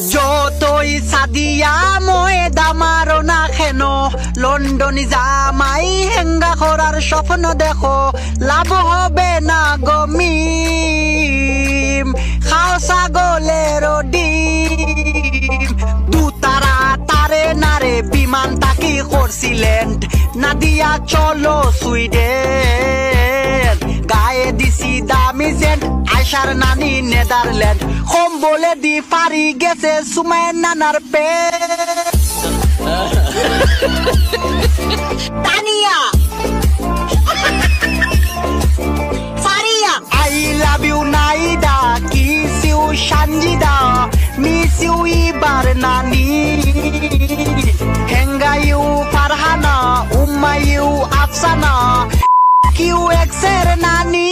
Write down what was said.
যতই সাদিয়া ময়দা মারো না কেন লন্ডনি জামাই হেঙ্গা করার স্বপ্ন দেখো লাভ হবে না গমিম খাও ছাগলের ডিম দুতারা তারে নারে বিমান তাকি করছিলেন না দিয়া চলো সুইডেন গায়ে দিছি দামি সেন্ট আয়সার নানি নেদারল্যান্ড হোম বলে দি পারি গেছে সুমায় নানার পেট Tania Faria I love you Naida kiss you Sanjida miss you ইবার নানি হেঙ্গা you Farhana Umma you Afsana Q এক্সের নানি